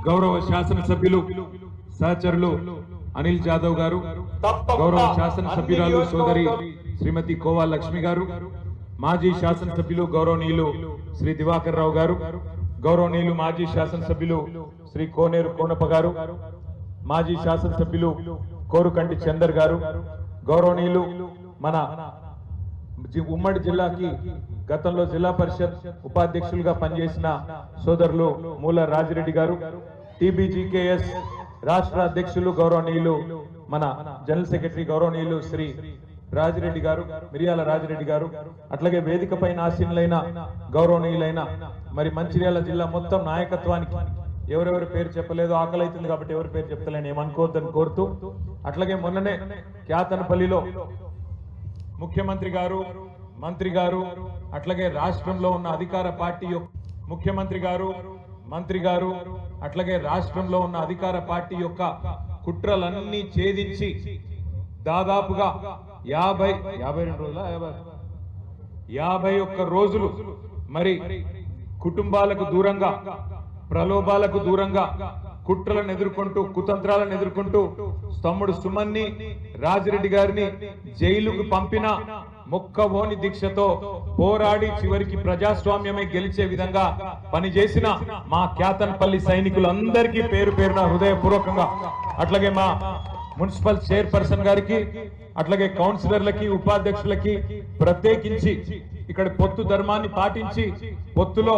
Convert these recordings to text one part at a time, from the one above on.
గౌరవ శాసనసభ్యులు సహచరులు అనిల్ జాదవ్ గారు, గౌరవ శాసనసభ్యురాలు సోదరి శ్రీమతి కోవా లక్ష్మి గారు, మాజీ శాసనసభ్యులు గౌరవనీయులు శ్రీ దివాకర్ రావు గారు, గౌరవనీయులు మాజీ శాసనసభ్యులు శ్రీ కోనేరు కోనప్ప గారు, మాజీ శాసనసభ్యులు కోరుకంటి చందర్ గారు, గౌరవనీయులు మన ఉమ్మడి జిల్లాకి గతంలో జిల్లా పరిషత్ ఉపాధ్యక్షులుగా పనిచేసిన సోదరులు మూల రాజిరెడ్డి గారు, టీబీజీకేఎస్ రాష్ట్ర అధ్యక్షులు గౌరవనీయులు మన జనరల్ సెక్రటరీ గౌరవనీయులు శ్రీ రాజిరెడ్డి గారు, మిరియాల రాజిరెడ్డి గారు, అట్లాగే వేదిక పైన ఆసీనులైన గౌరవనీయులైన మరి మంచిర్యాల జిల్లా మొత్తం నాయకత్వానికి ఎవరెవరి పేరు చెప్పలేదు, ఆకలి అవుతుంది కాబట్టి ఎవరి పేరు చెప్తలేని ఏమనుకోవద్దని కోరుతూ, అట్లాగే మొన్ననే క్యాతనపల్లిలో ముఖ్యమంత్రి గారు, మంత్రి గారు, అట్లాగే రాష్ట్రంలో ఉన్న అధికార పార్టీ ముఖ్యమంత్రి గారు, మంత్రి గారు, అట్లాగే రాష్ట్రంలో ఉన్న అధికార పార్టీ యొక్క కుట్రలన్నీ ఛేదించి దాదాపుగా 51 రోజులు మరి కుటుంబాలకు దూరంగా, ప్రలోభాలకు దూరంగా, కుట్రలను ఎదుర్కొంటూ, కుతంత్రాలను ఎదుర్కొంటూ తమ్ముడు సుమన్ని రాజిరెడ్డి గారిని జైలుకు పంపిన మొక్కవోని దీక్షతో పోరాడి చివరికి ప్రజాస్వామ్యమే గెలిచే విధంగా పనిచేసిన మా క్యాతన్పల్లి సైనికులందరికీ పేరు పేరున హృదయపూర్వకంగా, అట్లాగే మా మున్సిపల్ చైర్పర్సన్ గారికి, అట్లాగే కౌన్సిలర్లకి, ఉపాధ్యక్షులకి ప్రత్యేకించి ఇక్కడ పొత్తు ధర్మాన్ని పాటించి పొత్తులో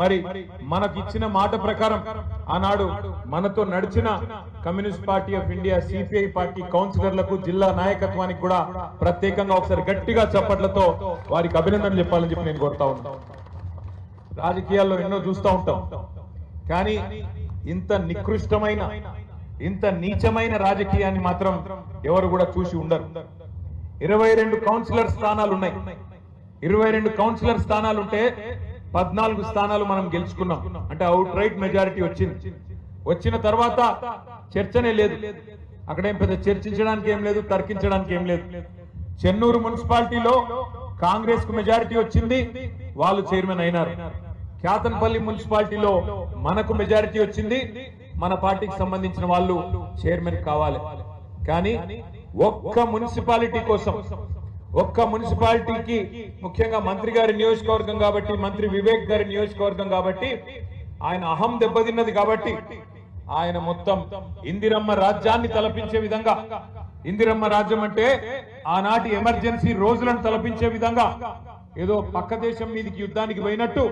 మరి మనకు ఇచ్చిన మాట ప్రకారం ఆనాడు మనతో నడిచిన Communist Party of India CPI party కౌన్సిలర్లకు, జిల్లా నాయకత్వానికి కూడా ప్రత్యేకంగా ఒకసారి గట్టిగా చప్పట్లతో వారికి అభినందనలు చెప్పాలని చెప్పి నేను కోరుతా ఉన్నాను. రాజకీయాల్లో ఎన్నో చూస్తూ ఉంటాం, కానీ ఇంత నికృష్టమైన, ఇంత నీచమైన రాజకీయాన్ని మాత్రం ఎవరు కూడా చూసి ఉండరు. 22 కౌన్సిలర్ స్థానాలు ఉన్నాయి. 22 కౌన్సిలర్ స్థానాలు ఉంటే 14 స్థానాలు మనం గెలుచుకున్నాం, అంటే అవుట్ రైట్ మెజారిటీ వచ్చింది. వచ్చిన తర్వాత చర్చనే లేదు, అక్కడేం పెద్ద చర్చించడానికి ఏం లేదు, తర్కించడానికి ఏం లేదు. చెన్నూరు మున్సిపాలిటీలో కాంగ్రెస్ కు మెజారిటీ వచ్చింది, వాళ్ళు చైర్మన్ అయినారు. క్యాతన్పల్లి మున్సిపాలిటీలో మనకు మెజారిటీ వచ్చింది, మన పార్టీకి సంబంధించిన వాళ్ళు చైర్మన్ కావాలి. కానీ ఒక్క మున్సిపాలిటీ కోసం, ఒక్క మున్సిపాలిటీకి, ముఖ్యంగా మంత్రి గారి నియోజకవర్గం కాబట్టి, మంత్రి వివేక్ గారి నియోజకవర్గం కాబట్టి, ఆయన అహం దెబ్బతిన్నది కాబట్టి ఆయన మొత్తం ఇందిరమ్మ రాజ్యాన్ని తలపించే విధంగా, ఇందిరమ్మ రాజ్యం అంటే ఆనాటి ఎమర్జెన్సీ రోజులను తలపించే విధంగా, ఏదో పక్క దేశం మీదకి యుద్ధానికి పోయినట్టు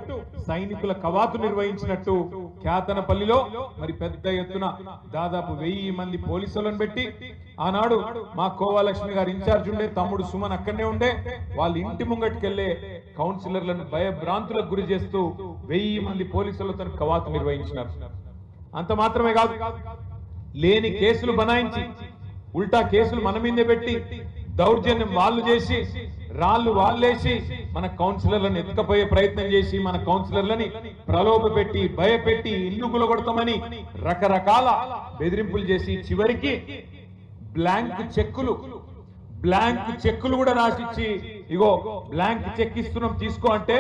సైనికుల కవాతు నిర్వహించినట్టు క్యాతనపల్లిలో మరి పెద్ద ఎత్తున దాదాపు 1000 మంది పోలీసులను పెట్టి, ఆనాడు మా కోవాలక్ష్మి గారు ఇన్ఛార్జ్ ఉండే, తమ్ముడు సుమన్ అక్కడనే ఉండే, వాళ్ళ ఇంటి ముంగట్టుకెళ్లే కౌన్సిలర్లను భయభ్రాంతులకు గురి చేస్తూ 1000 మంది పోలీసులతో కవాతు నిర్వహించినారు. అంత మాత్రమే కాదు, లేని కేసులు బనాయించి, ఉల్టా కేసులు మన మీదే పెట్టి, దౌర్జన్యం వాళ్ళు చేసి, రాళ్లు వాళ్ళేసి మన కౌన్సిలర్లను ఎత్తుకపోయే ప్రయత్నం చేసి, మన కౌన్సిలర్లని ప్రలోభ పెట్టి, భయపెట్టి, ఇల్లు గులగొడతామని రకరకాల బెదిరింపులు చేసి, చివరికి బ్లాంక్ చెక్కులు కూడా రాసిచ్చి, ఇగో బ్లాంక్ చెక్ ఇస్తున్నాం తీసుకో అంటే,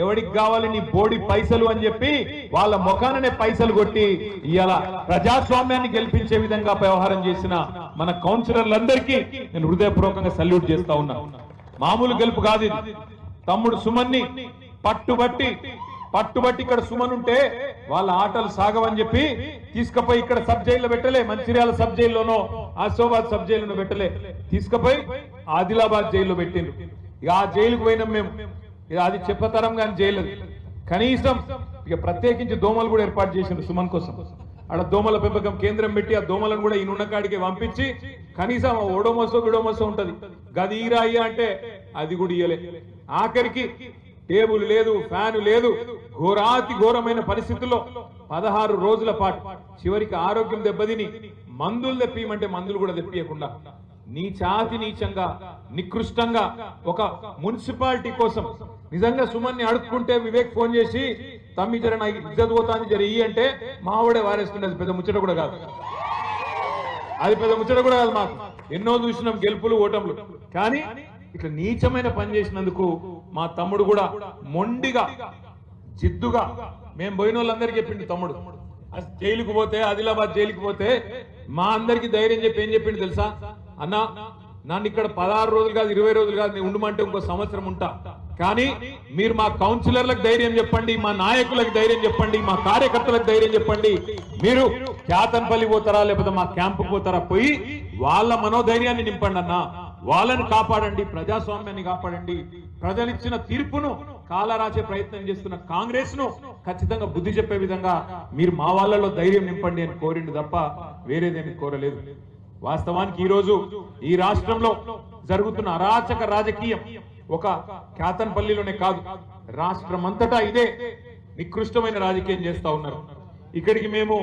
ఎవడికి కావాలి నీ బోడి పైసలు అని చెప్పి వాళ్ళ ముఖాననే పైసలు కొట్టి ఇవాళ ప్రజాస్వామ్యాన్ని గెలిపించే విధంగా వ్యవహారం చేసిన మన కౌన్సిలర్లందరికీ నేను హృదయపూర్వకంగా సల్యూట్ చేస్తా ఉన్నా. మామూలు గెలుపు కాదు ఇది. తమ్ముడు సుమన్ని పట్టుబట్టి ఇక్కడ సుమన్ ఉంటే వాళ్ళ ఆటలు సాగవని చెప్పి తీసుకుపోయి ఇక్కడ సబ్ జైల్లో పెట్టలే, మంచిర్యాల సబ్ జైల్లోనో ఆసిఫాబాద్ సబ్ జైల్లోనో పెట్టలే, తీసుకుపోయి ఆదిలాబాద్ జైల్లో పెట్టిండ్రు. ఇక ఆ జైలుకు పోయినాం మేము, అది చెప్పతరం కానీ జైలు. కనీసం ఇక ప్రత్యేకించి దోమలు కూడా ఏర్పాటు చేసిండ్రు సుమన్ కోసం. అక్కడ దోమల పెంపకం కేంద్రం పెట్టి ఆ దోమలను కూడా ఈ నున్న కాడికి పంపించి, కనీసం ఓడోమోసో విడోమోసో ఉంటది, గది ఈరా అయ్యా అంటే అది కూడా ఇయ్యలే. ఆఖరికి టేబుల్ లేదు, ఫ్యాన్ లేదు, ఘోరాతి ఘోరమైన పరిస్థితుల్లో 16 రోజుల పాటు చివరికి ఆరోగ్యం దెబ్బతిని మందులు తెప్పియమంటే మందులు కూడా తెప్పియకుండా నీచంగా, నికృష్టంగా ఒక మున్సిపాలిటీ కోసం నిజంగా సుమన్ని అడుక్కుంటే వివేక్ ఫోన్ చేసి, తమ్మి జర నా ఇజ్జత్ పోతాంది జర ఇయ్యి అంటే మావిడే వారేస్తుండే. అది పెద్ద ముచ్చట కూడా కాదు, మాకు ఎన్నో చూసినాం గెలుపులు ఓటములు. కానీ ఇట్లా నీచమైన పని చేసినందుకు మా తమ్ముడు కూడా మొండిగా, జిద్దుగా, మేము పోయిన వాళ్ళందరికీ చెప్పిండు తమ్ముడు, జైలుకు పోతే ఆదిలాబాద్ జైలుకు పోతే మా అందరికి ధైర్యం చెప్పి ఏం చెప్పిండు తెలుసా? అన్నా నన్ను ఇక్కడ 16 రోజులు కాదు 20 రోజులు కాదు నేను ఉండమంటే ఇంకో సంవత్సరం ఉంటా, కానీ మీరు మా కౌన్సిలర్లకు ధైర్యం చెప్పండి, మా నాయకులకు ధైర్యం చెప్పండి, మా కార్యకర్తలకు ధైర్యం చెప్పండి, మీరు క్యాతన్పల్లి పోతారా లేకపోతే మా క్యాంపుకు పోతారా, పోయి వాళ్ళ మనోధైర్యాన్ని నింపండి అన్న, వాళ్ళని కాపాడండి, ప్రజాస్వామ్యాన్ని కాపాడండి, ప్రజలిచ్చిన తీర్పును కాలరాచే ప్రయత్నం చేస్తున్న కాంగ్రెస్ ను ఖచ్చితంగా బుద్ధి చెప్పే విధంగా మీరు మా వాళ్ళలో ధైర్యం నింపండి అని కోరిండు తప్ప వేరేదేమి కోరలేదు. వాస్తవానికి ఈ రోజు ఈ రాష్ట్రంలో జరుగుతున్న అరాచక రాజకీయం ఒక క్యాతన్పల్లిలోనే కాదు, రాష్ట్రమంతటా ఇదే నికృష్టమైన రాజకీయం చేస్తా ఉన్నారు. ఇక్కడికి మేము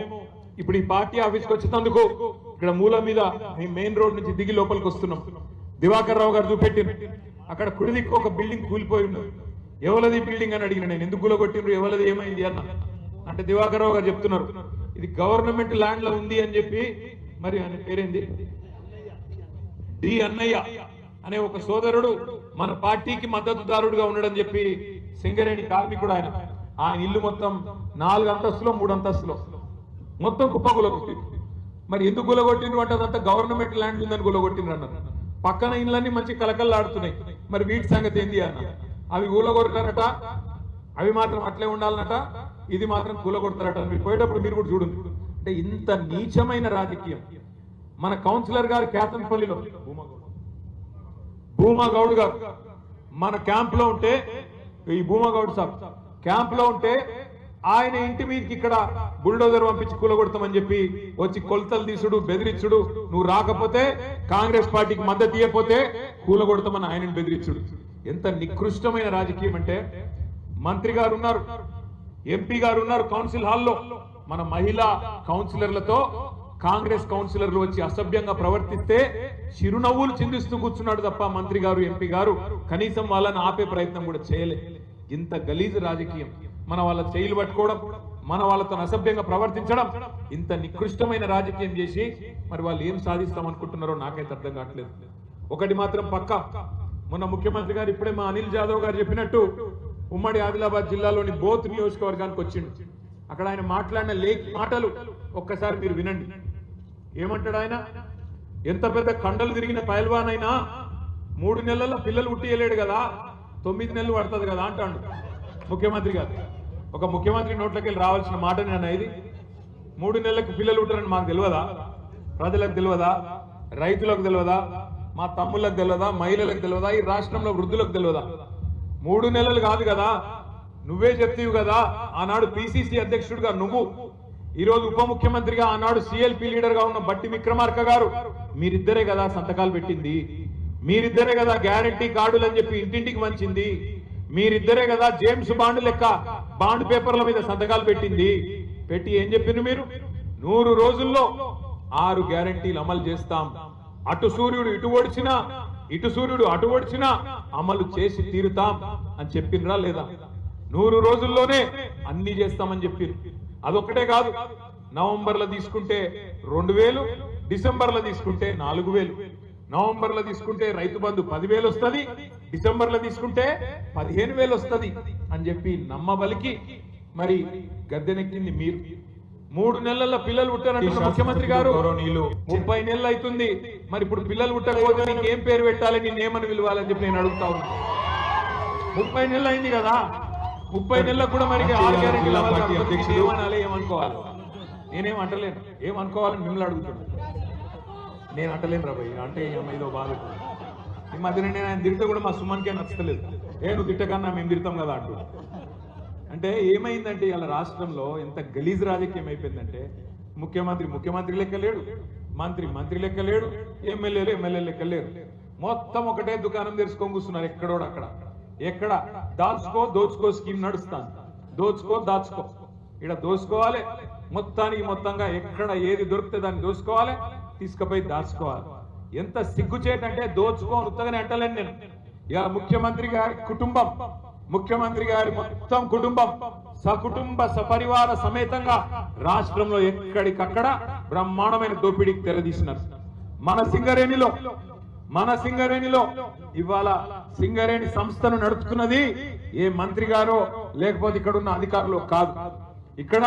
ఇప్పుడు ఈ పార్టీ ఆఫీస్కి వచ్చేందుకు ఇక్కడ మూల మీద మెయిన్ రోడ్ నుంచి దిగి లోపలికి వస్తున్నాం. దివాకర్ రావు గారు చూపెట్టిండ్రు, అక్కడ కుడిదిక్కు ఒక బిల్డింగ్ కూలిపోయి ఉన్నది. ఎవలది బిల్డింగ్ అని అడిగిన నేను, ఎందుకు కూలగొట్టిండ్రు, ఎవలది ఏమైంది అన్న అంటే దివాకర్ రావు గారు చెప్తున్నారు ఇది గవర్నమెంట్ ల్యాండ్ లో ఉంది అని చెప్పి. మరి ఆయన పేరేంది, డి అన్నయ్య అనే ఒక సోదరుడు మన పార్టీకి మద్దతుదారుడుగా ఉండడని చెప్పి సింగరేణి కార్మికుడు ఆయన ఇల్లు మొత్తం 4 అంతస్తులో 3 అంతస్తులో మొత్తం కుప్పగులగొట్టి. మరి ఎందుకు గులగొట్టిండ్రు అంటే అదంతా గవర్నమెంట్ ల్యాండ్ ఉందని గులగొట్టిండ్రు అన్నారు. పక్కన ఇళ్ళన్నీ మంచి కలకల్లాడుతున్నాయి, మరి వీటి సంగతి ఏంది అన్న. అవి కూలగొడతారట, అవి మాత్రం అట్లే ఉండాలన్నట, ఇది మాత్రం కూలగొడతారట. మీరు పోయేటప్పుడు మీరు కూడా చూడండి. అంటే ఇంత నీచమైన రాజకీయం. మన కౌన్సిలర్ గారు క్యాతన్పల్లిలో భూమాగౌడ్ గారు మన క్యాంప్ లో ఉంటే, ఈ భూమాగౌడ్ సాబ్ క్యాంప్ లో ఉంటే ఆయన ఇంటి మీదకి ఇక్కడ బుల్డోజర్ పంపించి కూలగొడతామని చెప్పి వచ్చి కొలతలు తీసుడు, బెదిరించుడు, నువ్వు రాకపోతే కాంగ్రెస్ పార్టీకి మద్దతు ఇవ్వకపోతే కూలగొడతామని ఆయనను బెదిరించుడు. ఎంత నికృష్టమైన రాజకీయం అంటే, మంత్రి గారు ఉన్నారు, ఎంపీ గారు ఉన్నారు కౌన్సిల్ హాల్లో, మన మహిళా కౌన్సిలర్లతో కాంగ్రెస్ కౌన్సిలర్లు వచ్చి అసభ్యంగా ప్రవర్తిస్తే చిరునవ్వులు చిందిస్తూ కూర్చున్నాడు తప్ప మంత్రి గారు, ఎంపీ గారు కనీసం వాళ్ళని ఆపే ప్రయత్నం కూడా చేయలే. ఇంత గలీజు రాజకీయం, మన వాళ్ళ చేయిలు పట్టుకోవడం, మన వాళ్ళతో అసభ్యంగా ప్రవర్తించడం, ఇంత నికృష్టమైన రాజకీయం చేసి మరి వాళ్ళు ఏం సాధిస్తాం అనుకుంటున్నారో నాకైతే అర్థం కావట్లేదు. ఒకటి మాత్రం పక్కా, మొన్న ముఖ్యమంత్రి గారు ఇప్పుడే మా అనిల్ జాదవ్ గారు చెప్పినట్టు ఉమ్మడి ఆదిలాబాద్ జిల్లాలోని బోత్ నియోజకవర్గానికి వచ్చిండు. అక్కడ ఆయన మాట్లాడిన మాటలు ఒక్కసారి మీరు వినండి. ఏమంటాడు ఆయన? ఎంత పెద్ద కండలు తిరిగిన పైల్వాన్ అయినా 3 నెలల్లో పిల్లలు ఉట్టియలేడు కదా, 9 నెలలు పడుతుంది కదా అంటాడు ముఖ్యమంత్రి గారు. ఒక ముఖ్యమంత్రి నోట్లోకి వెళ్ళి రావాల్సిన మాట నేను ఇది. 3 నెలలకు పిల్లలు ఉంటారని మాకు తెలియదా? ప్రజలకు తెలియదా? రైతులకు తెలియదా? మా తమ్ముళ్ళకు తెలియదా? మహిళలకు తెలియదా? ఈ రాష్ట్రంలో వృద్ధులకు తెలియదా? 3 నెలలు కాదు కదా, నువ్వే చెప్తీవు కదా. ఆనాడు పిసిసి అధ్యక్షుడిగా నువ్వు, ఈరోజు ఉప ముఖ్యమంత్రిగా ఆనాడు సిఎల్పి లీడర్ గా ఉన్న బట్టి విక్రమార్క గారు, మీరిద్దరే కదా సంతకాలు పెట్టింది, మీరిద్దరే కదా గ్యారంటీ కార్డులు అని చెప్పి ఇంటింటికి మంచింది, మీరిద్దరే కదా జేమ్స్ బాండ్ లెక్క బాండ్ పేపర్ల మీద సంతకాలు పెట్టింది. పెట్టి ఏం చెప్పిండ్రు మీరు? 100 రోజుల్లో 6 గ్యారంటీలు అమలు చేస్తాం, అటు సూర్యుడు ఇటు ఓడిచినా ఇటు సూర్యుడు అటు ఓడిచినా అమలు చేసి తీరుతాం అని చెప్పిండ్రా లేదా? 100 రోజుల్లోనే అన్ని చేస్తామని చెప్పారు. అదొక్కటే కాదు, నవంబర్లో తీసుకుంటే 2000, డిసెంబర్లో తీసుకుంటే 4000, నవంబర్లో తీసుకుంటే రైతు బంధు 10,000 వస్తుంది, డిసెంబర్లో తీసుకుంటే 15,000 వస్తుంది అని చెప్పి నమ్మబలికి మరి గద్దెనెక్కింది మీరు. 3 నెలల పిల్లలు పుట్టారంటున్న ముఖ్యమంత్రి గారు 30 నెలలు అవుతుంది. మరి ఇప్పుడు పిల్లలు పుట్టకపోతే నీకు ఏం పేరు పెట్టాలి, నేనేమని పిలవాలని చెప్పి నేను అడుగుతా ఉన్నా. 30 నెలలు అయింది కదా, 30 నెలలకు కూడా మరి 6 గ్యారెంటీలు ఏమనాలి, ఏమనుకోవాలి? నేనేం అంటలేను, ఏమనుకోవాలని మిమ్మల్ని అడుగుతున్నాను. నేను అంటలేను రా భయ్, అంటే ఏదో బాధ. ఈ మధ్యన నేను ఆయన తిరిగితే కూడా మా సుమన్కే నచ్చలేదు. నువ్వు తిట్టకన్నా మేము తిడతాం కదా అంటూ. అంటే ఏమైందంటే ఇలా రాష్ట్రంలో ఎంత గలీజ్ రాజకీయం అయిపోయిందంటే, ముఖ్యమంత్రి లెక్క లేడు, మంత్రి లెక్క లేడు, ఎమ్మెల్యేలు లెక్క లేరు. మొత్తం ఒకటే దుకాణం తెరుచుకొని కూర్చున్నారు ఎక్కడోడు అక్కడ. ఎక్కడ దోచుకో స్కీమ్ నడుస్తాను, దాచుకో. ఇక్కడ దోచుకోవాలి, మొత్తంగా ఎక్కడ ఏది దొరికితే దాన్ని దోచుకోవాలి, తీసుకుపోయి దాచుకోవాలి. ఎంత సిగ్గుచేటంటే దోచుకోని ఉత్తగానే అంటలేను నేను. ఇక ముఖ్యమంత్రి గారి కుటుంబం, ముఖ్యమంత్రి గారి మొత్తం కుటుంబం సకుటుంబ సపరివార సమేతంగా రాష్ట్రంలో ఎక్కడికక్కడ బ్రహ్మాండమైన దోపిడీకి తెరదీసినారు. మన సింగరేణిలో ఇవాళ సింగరేణి సంస్థను నడుపుతున్నది ఏ మంత్రి గారో లేకపోతే ఇక్కడ ఉన్న అధికారులు కాదు. ఇక్కడ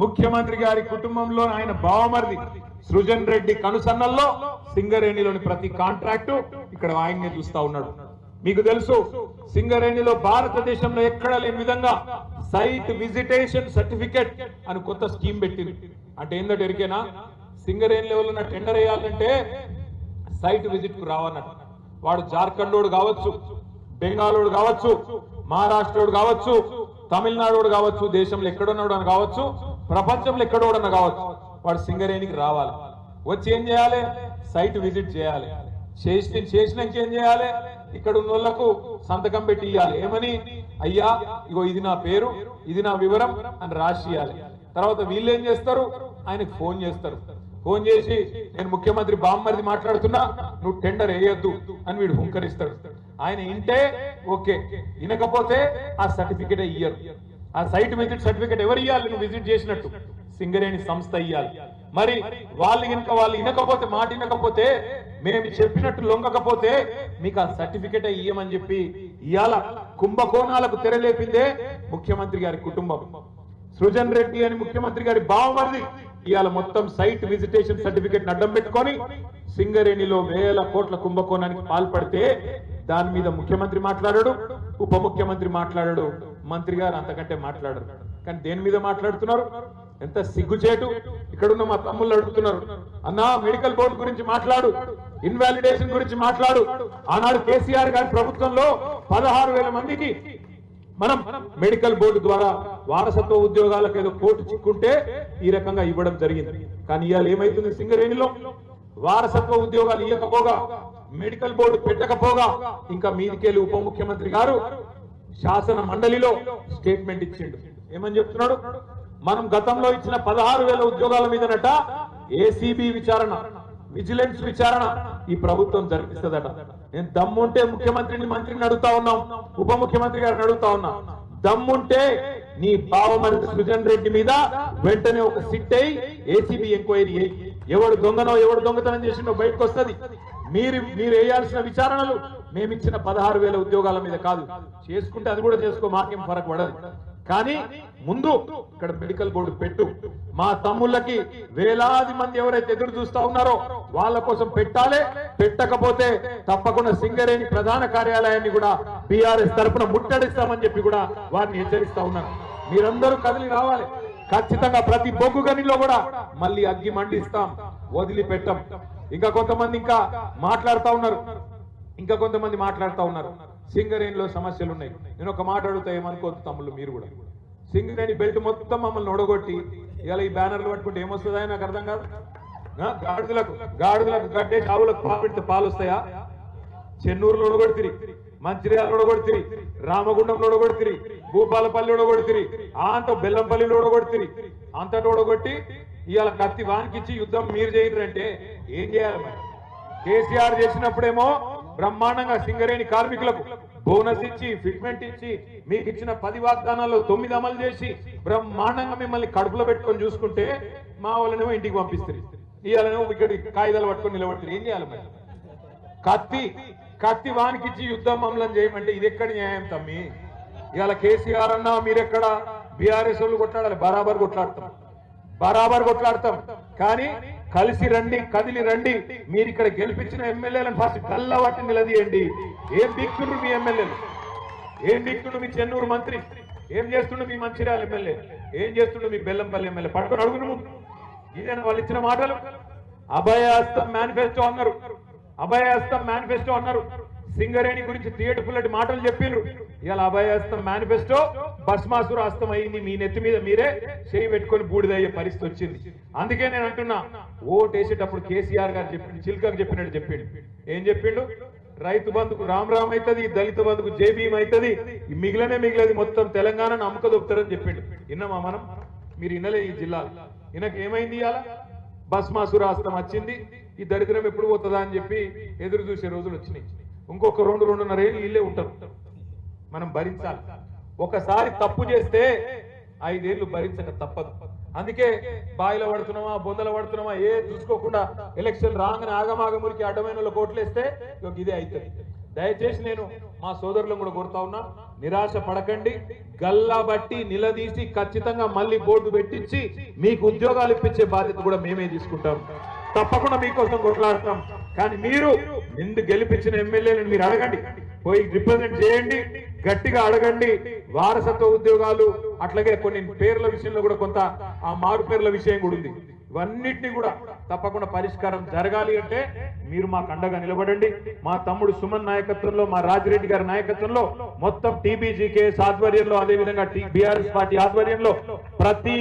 ముఖ్యమంత్రి గారి కుటుంబంలో ఆయన బావమరిది సృజన్ రెడ్డి కనుసన్నల్లో సింగరేణిలోని ప్రతి కాంట్రాక్టు ఇక్కడ ఆయన్నే చూస్తా ఉన్నాడు. మీకు తెలుసు సింగరేణిలో భారతదేశంలో ఎక్కడ లేని విధంగా సైట్ విజిటేషన్ సర్టిఫికెట్ అని కొత్త స్కీమ్ పెట్టింది. అంటే ఏంటంటే ఎరికేనా, సింగరేణి లెవెల్ టెండర్ వేయాలంటే సైట్ విజిట్ కు రావన్నట్టు. వాడు జార్ఖండోడు కావచ్చు, బెంగాలోడు కావచ్చు, మహారాష్ట్రోడు కావచ్చు, తమిళనాడు కావచ్చు, దేశంలో ఎక్కడున్నాడు అని కావచ్చు, ప్రపంచంలో ఎక్కడోడన్నా కావచ్చు, వాడు సింగరేణికి రావాలి. వచ్చి ఏం చేయాలి? సైట్ విజిట్ చేయాలి. చేసినాక ఏం చేయాలి? ఇక్కడ ఉన్న వాళ్ళకు సంతకం పెట్టి ఇవ్వాలి. ఏమని? అయ్యా ఇగో ఇది నా పేరు, ఇది నా వివరం అని రాసి ఇవ్వాలి. తర్వాత వీళ్ళు ఏం చేస్తారు? ఆయనకు ఫోన్ చేస్తారు. ఫోన్ చేసి నేను ముఖ్యమంత్రి బామ్మరిది మాట్లాడుతున్నా, నువ్వు టెండర్ వేయొద్దు అని వీడు హుంకరిస్తాడు. ఆయన ఇంటే ఓకే, వినకపోతే ఆ సర్టిఫికెట్ ఇయ్యరు. ఆ సైట్ విజిట్ సర్టిఫికెట్ ఎవరు ఇవ్వాలి? నువ్వు విజిట్ చేసినట్టు సింగరేణి సంస్థ ఇవ్వాలి. మరి వాళ్ళు వినకపోతే, మాట వినకపోతే, మేము చెప్పినట్టు లొంగకపోతే మీకు ఆ సర్టిఫికెట్ ఇయ్యమని చెప్పి ఇవాళ కుంభకోణాలకు తెరలేపిందే ముఖ్యమంత్రి గారి కుటుంబం. సృజన్ రెడ్డి అని ముఖ్యమంత్రి గారి బావమరిది ఇవాళ మొత్తం సైట్ విజిటేషన్ సర్టిఫికెట్ అడ్డం పెట్టుకొని సింగరేణిలో వేల కోట్ల కుంభకోణానికి పాల్పడితే దాని మీద ముఖ్యమంత్రి మాట్లాడాడు, ఉప ముఖ్యమంత్రి మాట్లాడాడు, మంత్రి గారు అంతకంటే మాట్లాడరు. కానీ దేని మీద మాట్లాడుతున్నారు? ఎంత సిగ్గుచేటు. ఇక్కడున్న మా తమ్ముళ్ళు అడుగుతున్నారు, అన్నా మెడికల్ బోర్డు గురించి మాట్లాడు, ఇన్వాలిడేషన్ గురించి మాట్లాడు. ఆనాడు కేసీఆర్ గారి ప్రభుత్వంలో 16,000 మందికి మనం మెడికల్ బోర్డు ద్వారా వారసత్వ ఉద్యోగాలకు ఏదో కోర్టు చిక్కుంటే ఈ రకంగా ఇవ్వడం జరిగింది. కానీ ఇవాళ ఏమైతుంది? సింగరేణిలో వారసత్వ ఉద్యోగాలు ఇవ్వకపోగా, మెడికల్ బోర్డు పెట్టకపోగా, ఇంకా మీదికెళ్ళి ఉప ముఖ్యమంత్రి గారు శాసన మండలిలో స్టేట్మెంట్ ఇచ్చిండు. ఏమని చెప్తున్నాడు? మనం గతంలో ఇచ్చిన 16,000 ఉద్యోగాల మీదనట ఏసీబీ విచారణ, విజిలెన్స్ విచారణ ఈ ప్రభుత్వం జరిపిస్తుందట. నేను దమ్ముంటే ముఖ్యమంత్రిని, మంత్రిని అడుగుతా ఉన్నాం, ఉప ముఖ్యమంత్రి గారిని అడుగుతా ఉన్నా, దమ్ముంటే నీ బావమరిది సృజన్ రెడ్డి మీద వెంటనే ఒక సిట్ అయి ఏసీబీ ఎంక్వైరీ అయ్యి ఎవడు దొంగనో ఎవడు దొంగతనం చేసిండో బయటకు వస్తుంది. మీరు వేయాల్సిన విచారణలు మేమిచ్చిన 16,000 ఉద్యోగాల మీద కాదు. చేసుకుంటే అది కూడా చేసుకో, మాకేం ఫరక్ పడదు. కానీ ముందు ఇక్కడ మెడికల్ బోర్డు పెట్టు. మా తమ్ముళ్ళకి వేలాది మంది ఎవరైతే ఎదురు చూస్తా ఉన్నారో వాళ్ళ కోసం పెట్టాలి. పెట్టకపోతే తప్పకుండా సింగరేణి ప్రధాన కార్యాలయాన్ని కూడా బీఆర్ఎస్ తరఫున ముట్టడిస్తామని చెప్పి కూడా వారిని హెచ్చరిస్తా ఉన్నారు. మీరందరూ కదిలి రావాలి. ఖచ్చితంగా ప్రతి బొగ్గు గనిలో కూడా మళ్ళీ అగ్గి మండిస్తాం, వదిలిపెట్టాం. ఇంకా కొంతమంది మాట్లాడుతా ఉన్నారు, సింగరేణిలో సమస్యలు ఉన్నాయి. నేను ఒక మాట అడుగుతా, ఏమనుకోవద్దు తమ్ముళ్ళు మీరు కూడా. సింగరేణి బెల్ట్ మొత్తం మమ్మల్ని ఒడగొట్టి ఇలా ఈ బ్యానర్లు పట్టుకుంటే ఏమొస్తుందా నాకు అర్థం కాదు. గాడిదలకు గడ్డే చావులకు పాలు పెడితే పాలు వస్తాయా? చెన్నూరులో ఒడగొడితిరి, మంచిర్యాలలో ఒడగొడితిరి, రామగుండంలో ఒడగొడితిరి, భూపాలపల్లి ఒడగొడితిరి, అంత బెల్లంపల్లిలో ఒడగొడితిరి. అంతటి ఒడగొట్టి ఇవాళ కత్తి వానికిచ్చి యుద్ధం మీరు చేయరంటే ఏం చేయాలి? మరి కేసీఆర్ చేసినప్పుడేమో బ్రహ్మాండంగా సింగరేణి కార్మికులకు బోనస్ ఇచ్చి, ఫిట్మెంట్ ఇచ్చి, మీకు ఇచ్చిన 10 వాగ్దానాల్లో 9 అమలు చేసి బ్రహ్మాండంగా మిమ్మల్ని కడుపులో పెట్టుకొని చూసుకుంటే మా వాళ్ళనేమో ఇంటికి పంపిస్తారు. ఇవాళనేమో ఇక్కడ కాగితాలు పట్టుకొని నిలబడతారు. ఏం చేయాలి మరి? కత్తి వానికిచ్చి యుద్ధం మమ్మల్ని చేయమంటే ఇది ఎక్కడ న్యాయం తమ్మి? ఇవాళ కేసీఆర్ అన్నా మీరెక్కడ? బీఆర్ఎస్ వాళ్ళు కొట్లాడాలి, బరాబర్ కొట్లాడతాం. కానీ కలిసి రండి, కదిలి రండి. మీరు ఇక్కడ గెలిపించిన ఎమ్మెల్యేలను ఫస్ట్ కళ్ళబట్టి నిలదీయండి. ఏం దిక్తుండ్రు మీ ఎమ్మెల్యేలు? ఏం దిక్తుండ్రు మీ చెన్నూరు మంత్రి? ఏం చేస్తుండ్రు మీ మంచిర్యాల ఎమ్మెల్యే? ఏం చేస్తుండ్రు మీ బెల్లంపల్లి ఎమ్మెల్యే? పట్టుకొని అడుగును. ఇదేనా వాళ్ళు ఇచ్చిన మాటలు? అభయహస్తం మేనిఫెస్టో అన్నారు. సింగరేణి గురించి తీయటపుల్లటి మాటలు చెప్పిండ్రు. ఇలా అభయహస్తం మేనిఫెస్టో భస్మాసుర హస్తం అయింది. మీ నెత్తి మీద మీరే చేయి పెట్టుకొని బూడిదయ్యే పరిస్థితి వచ్చింది. అందుకే నేను అంటున్నా, ఓటేసేటప్పుడు కేసీఆర్ గారు చెప్పిండు, చిల్కకు చెప్పినట్టు చెప్పిండు. ఏం చెప్పిండు? రైతు బంధుకు రామ్ అవుతుంది, దళిత బంధుకు జేబీఎం అవుతుంది, మిగిలినది మొత్తం తెలంగాణను అమ్మకదొక్కుతారని చెప్పిండు. విన్నామా మనం? మీరు వినలే. ఈ జిల్లాలో ఈయనకు ఏమైంది? ఇవాళ భస్మాసుర హస్తం వచ్చింది. ఈ దరిద్రం ఎప్పుడు పోతుందా అని చెప్పి ఎదురు చూసే రోజులు వచ్చినాయి. ఇంకొక 2-2.5 ఏళ్ళు ఇల్లే ఉంటారు. మనం భరించాలి. ఒకసారి తప్పు చేస్తే 5 ఏళ్ళు భరించక తప్పదు. అందుకే బాయిలో పడుతున్నామా, బొందల పడుతున్నామా ఏ చూసుకోకుండా ఎలక్షన్ రాగానే ఆగమాగమురికి అడ్డమైన ఓట్లేస్తే ఇదే అవుతుంది. దయచేసి నేను మా సోదరులను కూడా కోరుతా ఉన్నా, నిరాశ పడకండి, గల్లా బట్టి నిలదీసి ఖచ్చితంగా మళ్ళీ బోర్డు పెట్టించి మీకు ఉద్యోగాలు ఇప్పించే బాధ్యత కూడా మేమే తీసుకుంటాం. తప్పకుండా మీకోసం కొట్లాడతాం. కానీ మీరు నిండు గెలిపించిన ఎమ్మెల్యేలను మీరు అడగండి, పోయి రిప్రజెంట్ చేయండి, గట్టిగా అడగండి. వారసత్వ ఉద్యోగాలు అట్లాగే కొన్ని పేర్ల విషయంలో కూడా కొంత ఆ మారు పేర్ల విషయం కూడా ఉంది. ఇవన్నిటినీ కూడా తప్పకుండా పరిష్కారం జరగాలి అంటే మీరు మాకు అండగా నిలబడండి. మా తమ్ముడు సుమన్ నాయకత్వంలో, మా రాజిరెడ్డి గారి నాయకత్వంలో, మొత్తం టీబీజీకేఎస్ ఆధ్వర్యంలో, అదేవిధంగా బీఆర్ఎస్ పార్టీ ఆధ్వర్యంలో ప్రతి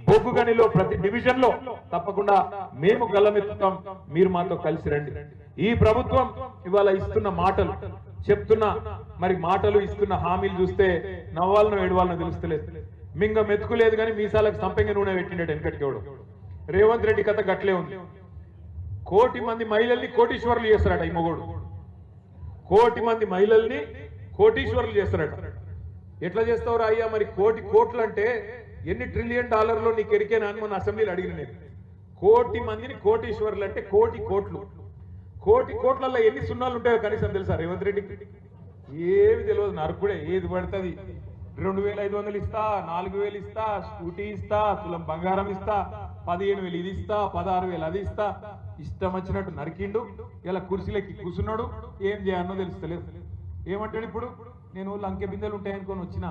బొగ్గుగనిలో ప్రతి డివిజన్ లో తప్పకుండా మేము గల్లమెత్తుతాం. మీరు మాతో కలిసి రండి. ఈ ప్రభుత్వం ఇవాళ ఇస్తున్న మాటలు చెప్తున్న మరి మాటలు ఇస్తున్న హామీలు చూస్తే నవ్వాలను ఏడవాలను తెలుస్తలేదు. మింగ మెతుకులేదు కానీ మీసాలకు సంపెంగ నూనె పెట్టిండేట వెంకటగౌడు. రేవంత్ రెడ్డి కథ గట్లే ఉంది. 1 కోటి మంది మహిళల్ని కోటీశ్వరులు చేస్తారట ఈ మొగోడు. 1 కోటి మంది మహిళల్ని కోటీశ్వరులు చేస్తారట. ఎట్లా చేస్తావురా అయ్యా? మరి కోట్లు అంటే ఎన్ని ట్రిలియన్ డాలర్లో నీకు ఎరికేనా అని మన అసెంబ్లీలో అడిగిన నేను. 1 కోటి మందిని కోటీశ్వరులు అంటే 1 కోట్లు. 1 కోట్లలో ఎన్ని సున్నాలు ఉంటాయో కనీసం తెలుసా రేవంత్ రెడ్డికి? ఏమి తెలియదు. నరకుడే ఏది పడుతుంది. 2500 ఇస్తా, 4000 ఇస్తా, స్కూటీ ఇస్తా, తులం బంగారం ఇస్తా, 15,000 ఇది ఇస్తా, 16,000 అది ఇస్తా, ఇష్టం వచ్చినట్టు నరికిండు. ఇలా కుర్చీలకి కూర్చున్నాడు. ఏం చేయాలనో తెలుస్తలేదు. ఏమంటాడు ఇప్పుడు? నేను లంకె బిందెలు ఉంటాయనుకొని వచ్చినా,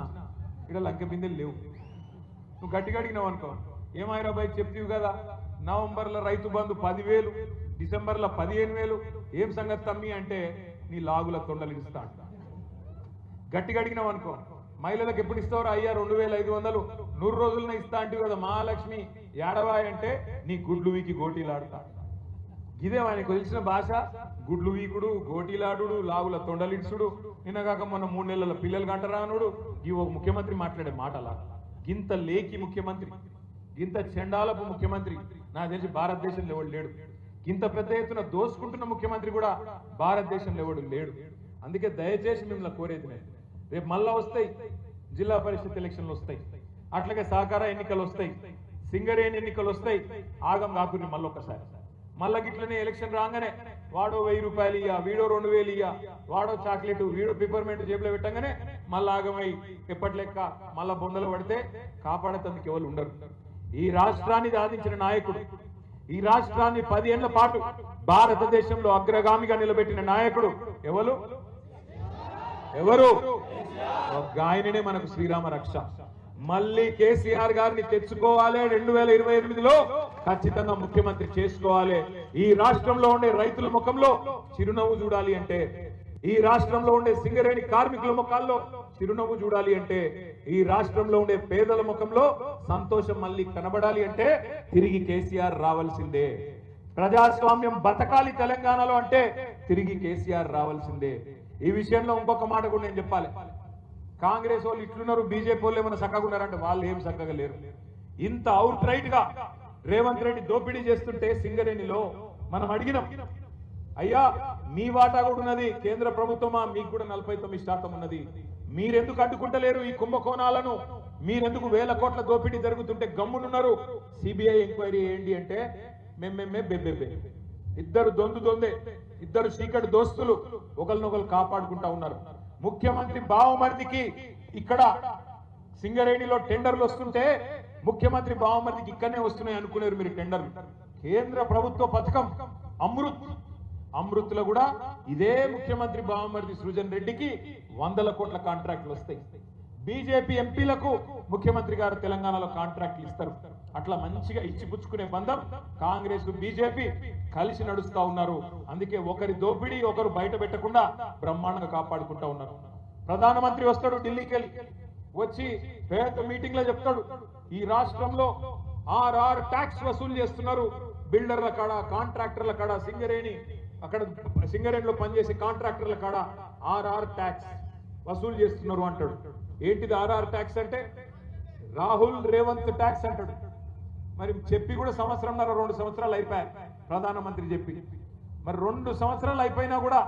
ఇక్కడ లంకె బిందెలు లేవు. నువ్వు గట్టిగా అడిగినావు అనుకో, ఏమైనా బయట చెప్తీవి కదా, నవంబర్లో రైతు బంధు 10,000, డిసెంబర్లో 15,000, ఏం సంగతి తమ్మి అంటే నీ లాగుల తొండలు ఇస్తా అంట. గట్టిగా అడిగినావు అనుకో, మహిళలకు ఎప్పుడు ఇస్తావు అయ్యా 2,500 100 రోజులనే ఇస్తా అంటివి కదా మహాలక్ష్మి ఏడవాయి అంటే నీ గుడ్లు వీకి గోటీలాడుతా. ఇదే ఆయనకు తెలిసిన భాష. గుడ్లు వీకుడు, గోటీలాడు, లాగుల తొండలిడ్సుడు, నిన్నగాక మొన్న 3 నెలల పిల్లలు గంటరానుడు. ఈ ఒక ముఖ్యమంత్రి మాట్లాడే మాటలా? గింత లేకి ముఖ్యమంత్రి, గింత చెండాలపు ముఖ్యమంత్రి నాకు తెలిసి భారతదేశంలో ఎవడు లేడు. ఇంత పెద్ద ఎత్తున దోసుకుంటున్న ముఖ్యమంత్రి కూడా భారతదేశంలో ఎవడు లేడు. అందుకే దయచేసి మిమ్మల్ని కోరేది నేను, రేపు మళ్ళా వస్తాయి జిల్లా పరిషత్ ఎలక్షన్లు వస్తాయి, అట్లాగే సహకార ఎన్నికలు వస్తాయి, సింగరేణి ఎన్నికలు వస్తాయి. ఆగం కాకుండా మళ్ళొక్కసారి మళ్ళా గిట్లనే ఎలక్షన్ రాగానే వాడో 1000 రూపాయలు ఇయ్యా, వీడో 2000 ఇయ్యా, వాడో చాక్లెట్, వీడో పిపర్మెంట్ జేబులో పెట్టగానే మళ్ళా ఆగమై ఎప్పటి లెక్క మళ్ళా బొందలు పడితే కాపాడేందుకు ఎవరు ఉండరు. ఈ రాష్ట్రాన్ని సాధించిన నాయకుడు, ఈ రాష్ట్రాన్ని 10 ఏళ్ల పాటు భారతదేశంలో అగ్రగామిగా నిలబెట్టిన నాయకుడు ఎవరు? ఆయననే మనకు శ్రీరామ రక్ష. మళ్ళీ కేసీఆర్ గారిని తెచ్చుకోవాలి. 2028లో ఖచ్చితంగా ముఖ్యమంత్రి చేసుకోవాలి. ఈ రాష్ట్రంలో ఉండే రైతుల ముఖంలో చిరునవ్వు చూడాలి అంటే, ఈ రాష్ట్రంలో ఉండే సింగరేణి కార్మికుల ముఖాల్లో చిరునవ్వు చూడాలి అంటే, ఈ రాష్ట్రంలో ఉండే పేదల ముఖంలో సంతోషం మళ్ళీ కనబడాలి అంటే తిరిగి కేసీఆర్ రావాల్సిందే. ప్రజాస్వామ్యం బతకాలి తెలంగాణలో అంటే తిరిగి కేసీఆర్ రావాల్సిందే. ఈ విషయంలో ఇంకొక మాట కూడా నేను చెప్పాలి. కాంగ్రెస్ వాళ్ళు ఇట్లున్నారు, బీజేపీ వాళ్ళు ఏమైనా చక్కగా ఉన్నారంటే వాళ్ళు ఏం చక్కగా లేరు. ఇంత అవుట్ రైట్ గా రేవంత్ రెడ్డి దోపిడీ చేస్తుంటే సింగరేణిలో మనం అడిగినాం, అయ్యా మీ వాటా కూడా ఉన్నది, కేంద్ర ప్రభుత్వమా మీకు కూడా 49% ఉన్నది, మీరెందుకు అడ్డుకుంటలేరు ఈ కుంభకోణాలను? మీరెందుకు 1000 కోట్ల దోపిడీ జరుగుతుంటే గమ్మునున్నారు? సిబిఐ ఎంక్వైరీ ఏంటి అంటే మేమే బెబ్బెబ్బే, ఇద్దరు దొందే, ఇద్దరు చీకటి దోస్తులు ఒకరినొకరు కాపాడుకుంటా ఉన్నారు. ముఖ్యమంత్రి బావమరిదికి ఇక్కడ సింగరేణిలో టెండర్లు వస్తుంటే ముఖ్యమంత్రి బావమరిదికి ఇక్కడనే వస్తున్నాయి అనుకున్నారు మీరు టెండర్లు. కేంద్ర ప్రభుత్వ పథకం అమృత్లో కూడా ఇదే ముఖ్యమంత్రి బావమరిది సృజన్ రెడ్డికి 100 కోట్ల కాంట్రాక్టులు వస్తాయి. బీజేపీ ఎంపీలకు ముఖ్యమంత్రి గారు తెలంగాణలో కాంట్రాక్టులు ఇస్తారు. అట్లా మంచిగా ఇచ్చిపుచ్చుకునే బంధం కాంగ్రెస్ బీజేపీ కలిసి నడుస్తా ఉన్నారు. అందుకే ఒకరి దోపిడీ ఒకరు బయట పెట్టకుండా బ్రహ్మాండంగా కాపాడుకుంటా ఉన్నారు. ప్రధానమంత్రి వస్తాడు ఢిల్లీకి వెళ్ళి, వచ్చి పెద్ద మీటింగ్ లో చెప్తాడు, ఈ రాష్ట్రంలో RR ట్యాక్స్ వసూలు చేస్తున్నారు, బిల్డర్ల కాడ, కాంట్రాక్టర్ల కాడ, సింగరేణిలో పనిచేసే కాంట్రాక్టర్ల కాడ RR ట్యాక్స్ వసూలు చేస్తున్నారు అంటాడు. ఏంటిది RR ట్యాక్స్ అంటే? రాహుల్ రేవంత్ ట్యాక్స్ అంటాడు. మరి చెప్పి కూడా 1.5-2 సంవత్సరాలు అయిపోయాయి ప్రధానమంత్రి చెప్పి. మరి 2 సంవత్సరాలు అయిపోయినా కూడా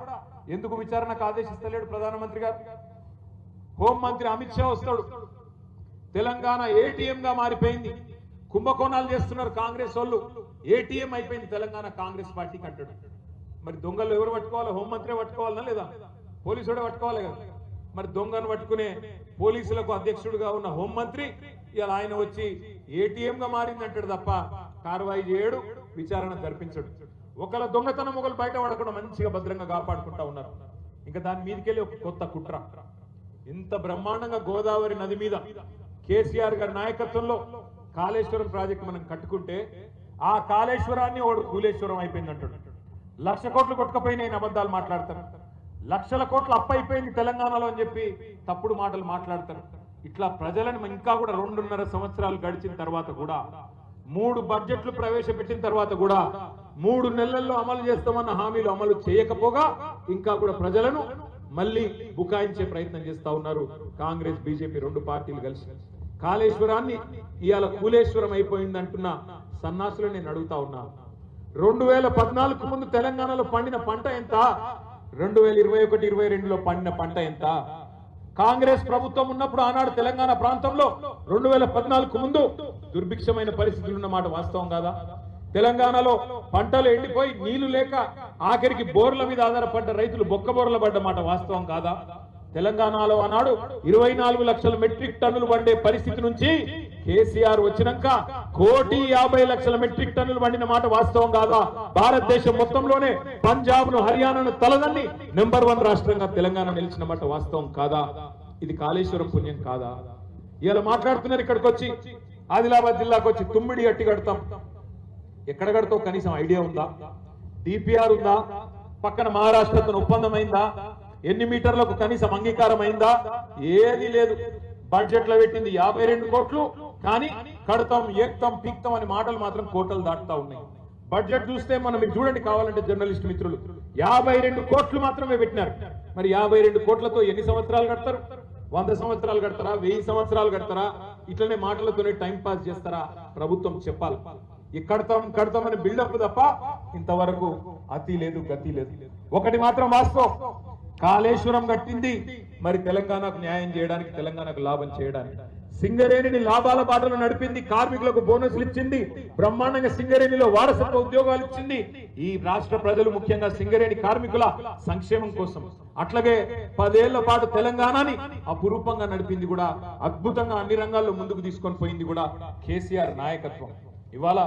ఎందుకు విచారణకు ఆదేశిస్తలేడు ప్రధానమంత్రి గారు? హోంమంత్రి అమిత్ షా వస్తాడు, తెలంగాణ ATM గా మారిపోయింది, కుంభకోణాలు చేస్తున్నారు కాంగ్రెస్ వాళ్ళు, ATM అయిపోయింది తెలంగాణ కాంగ్రెస్ పార్టీకి అంటాడు. మరి దొంగలు ఎవరు పట్టుకోవాలి? హోంమంత్రి పట్టుకోవాలనా లేదా? పోలీసుడే పట్టుకోవాలి కదా. మరి దొంగను పట్టుకునే పోలీసులకు అధ్యక్షుడిగా ఉన్న హోంమంత్రి ఇలా ఆయన వచ్చి ATM గా మారిందంటాడు తప్ప కార్వాయి చేయడు, విచారణ జరిపించడు. ఒకళ్ళ దొంగతనం ఒకళ్ళు బయట పడకుండా మంచిగా భద్రంగా కాపాడుకుంటా ఉన్నారు. ఇంకా దాని మీదకెళ్ళి ఒక కొత్త కుట్ర. ఇంత బ్రహ్మాండంగా గోదావరి నది మీద కేసీఆర్ గారి నాయకత్వంలో కాళేశ్వరం ప్రాజెక్టు మనం కట్టుకుంటే ఆ కాళేశ్వరాన్ని ఓడు కూలేశ్వరం అయిపోయిందంటాడు. 1,00,000 కోట్లు కొట్టుకపోయినాయి అబద్ధాలు మాట్లాడతారు. లక్షల కోట్లు అప్పైపోయింది తెలంగాణలో అని చెప్పి తప్పుడు మాటలు మాట్లాడతారు. ఇట్లా ప్రజలను ఇంకా కూడా 2.5 సంవత్సరాలు గడిచిన తర్వాత కూడా 3 బడ్జెట్లు ప్రవేశపెట్టిన తర్వాత కూడా 3 నెలల్లో అమలు చేస్తామన్న హామీలు అమలు చేయకపోగా ఇంకా కూడా ప్రజలను మళ్ళీ బుకాయించే ప్రయత్నం చేస్తా ఉన్నారు కాంగ్రెస్ బీజేపీ 2 పార్టీలు కలిసి. కాళేశ్వరాన్ని ఇవాళ కూలేశ్వరం అయిపోయిందంటున్న సన్నాసులు నేను అడుగుతా ఉన్నా, 2014 ముందు తెలంగాణలో పండిన పంట ఎంత? 2021-22లో పండిన పంట ఎంత? కాంగ్రెస్ ప్రభుత్వం ఉన్నప్పుడు ఆనాడు తెలంగాణ ప్రాంతంలో 2014 ముందు దుర్భిక్షమైన పరిస్థితులు ఉన్న మాట వాస్తవం కాదా? తెలంగాణలో పంటలు ఎండిపోయి నీళ్లు లేక ఆఖరికి బోర్ల మీద ఆధారపడ్డ రైతులు బొక్క బోర్ల పడ్డ మాట వాస్తవం కాదా? తెలంగాణలో ఆనాడు 24 లక్షల మెట్రిక్ టన్నులు పండే పరిస్థితి నుంచి కేసీఆర్ వచ్చినాక 1,50,00,000 మెట్రిక్ టన్నులు పండిన మాట వాస్తవం కాదా? భారతదేశం మొత్తంలోనే పంజాబ్ ను హర్యానాను తలదన్ని నెంబర్ 1 రాష్ట్రంగా తెలంగాణ నిలిచిన మాట వాస్తవం కాదా? ఇది కాళేశ్వరం పుణ్యం కాదా? ఇలా మాట్లాడుతున్నారు. ఇక్కడికి వచ్చి ఆదిలాబాద్ జిల్లాకు వచ్చి తుమ్మిడి గట్టి కడతాం. ఎక్కడ కడతావు కనీసం ఐడియా ఉందా? DPR ఉందా? పక్కన మహారాష్ట్రతో ఒప్పందం అయిందా? ఎన్ని మీటర్లకు కనీసం అంగీకారం అయిందా? ఏది లేదు. బడ్జెట్ లో పెట్టింది 52 కోట్లు, కానీ కడతాం ఏక్తాం పీక్తాం అనే మాటలు మాత్రం కోటలు దాటుతా ఉన్నాయి. బడ్జెట్ చూస్తే మనం మీరు చూడండి కావాలంటే జర్నలిస్ట్ మిత్రులు, 52 కోట్లు మాత్రమే పెట్టినారు. మరి 52 కోట్లతో ఎన్ని సంవత్సరాలు కడతారు? 100 సంవత్సరాలు కడతారా? 1000 సంవత్సరాలు కడతారా? ఇట్లనే మాటలతోనే టైం పాస్ చేస్తారా? ప్రభుత్వం చెప్పాలి. ఈ కడతామని బిల్డప్ తప్ప ఇంతవరకు అతి లేదు గతి లేదు. ఒకటి మాత్రం వాస్తవం, కాళేశ్వరం కట్టింది మరి తెలంగాణకు న్యాయం చేయడానికి, తెలంగాణకు లాభం చేయడానికి. సింగరేణిని లాభాల బాటలో నడిపింది, కార్మికులకు బోనస్లు ఇచ్చింది, బ్రహ్మాండంగా సింగరేణిలో వారసత్వ ఉద్యోగాలు ఇచ్చింది ఈ రాష్ట్ర ప్రజలు, ముఖ్యంగా సింగరేణి కార్మికుల సంక్షేమం కోసం. అట్లాగే 10 ఏళ్ల పాటు తెలంగాణని అపురూపంగా నడిపింది కూడా, అద్భుతంగా అన్ని రంగాల్లో ముందుకు తీసుకొని పోయింది కూడా కేసీఆర్ నాయకత్వం. ఇవాళ